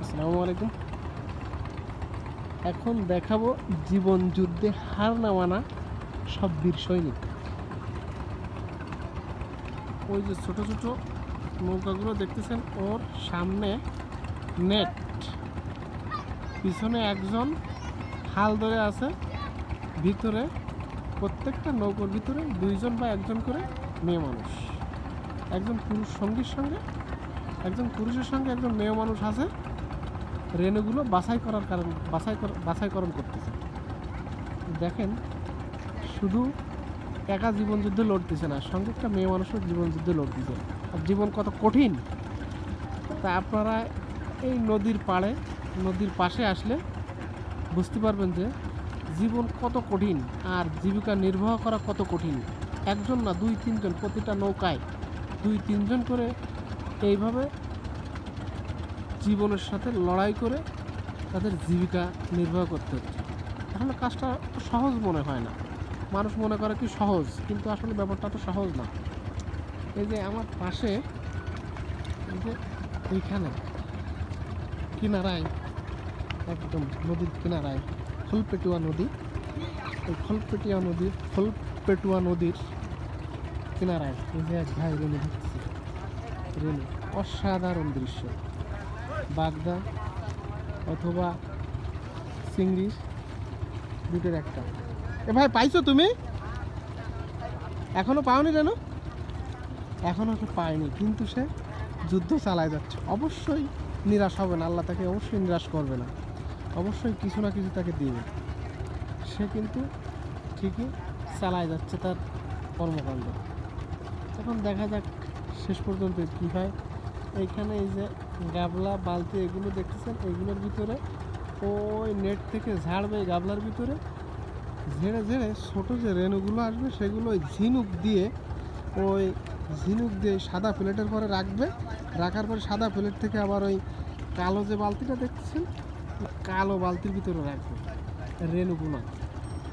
আসসালামু আলাইকুম। এখন দেখাবো জীবন যুদ্ধে হার না মানা সব বীর সৈনিক। ওই যে ছোট ছোট নৌকাগুলো দেখতেছেন, ওর সামনে নেট, পিছনে একজন হাল ধরে আছে, ভিতরে প্রত্যেকটা নৌকার ভিতরে দুইজন বা একজন করে মেয়ে মানুষ, একজন পুরুষ সঙ্গীর সঙ্গে, একজন পুরুষের সঙ্গে একজন মেয়ে মানুষ আছে। রেণুগুলো বাছাইকরণ করতেছে। দেখেন, শুধু একা জীবন যুদ্ধে লড়তেছে না, সঙ্গে একটা মেয়ে মানুষের জীবন যুদ্ধে লড়তেছে। আর জীবন কত কঠিন তা আপনারা এই নদীর পাড়ে, নদীর পাশে আসলে বুঝতে পারবেন যে জীবন কত কঠিন আর জীবিকা নির্বাহ করা কত কঠিন। একজন না, দুই তিনজন, প্রতিটা নৌকায় দুই তিনজন করে এইভাবে জীবনের সাথে লড়াই করে তাদের জীবিকা নির্বাহ করতে হচ্ছে। আসলে কাজটা সহজ মনে হয় না, মানুষ মনে করে কি সহজ, কিন্তু আসলে ব্যাপারটা তো সহজ না। এই যে আমার পাশে, এই যে এইখানে কিনারায়, একদম নদীর কিনারায় খোলপেটুয়া নদী, এই খোলপেটুয়া নদীর কিনারায় এই যে এক ভাই রেণু দেখতেছি, রেণু, অসাধারণ দৃশ্য। বাগদা অথবা চিংড়ির দুটোর একটা। এ ভাই, পাইছো তুমি? এখনো পাওনি রেণু? এখনো সে পায়নি, কিন্তু সে যুদ্ধ চালায় যাচ্ছে। অবশ্যই নিরাশ হবে না, আল্লাহ তাকে অবশ্যই নিরাশ করবে না, অবশ্যই কিছু না কিছু তাকে দিবে। সে কিন্তু ঠিকই চালায় যাচ্ছে তার কর্মকাণ্ড। এখন দেখা যাক শেষ পর্যন্ত কী হয়। এইখানে এই যে গাবলা, বালতি, এগুলো দেখতেছেন, এইগুলোর ভিতরে ওই নেট থেকে ঝাড়বে, এই গাবলার ভিতরে ঝেড়ে ঝেড়ে ছোটো যে রেণুগুলো আসবে সেগুলো ওই ঝিনুক দিয়ে সাদা প্লেটের পরে রাখবে। রাখার পরে সাদা প্লেট থেকে আবার ওই কালো যে বালতিটা দেখতেছেন, কালো বালতির ভিতরে রাখবে রেণুগুলো।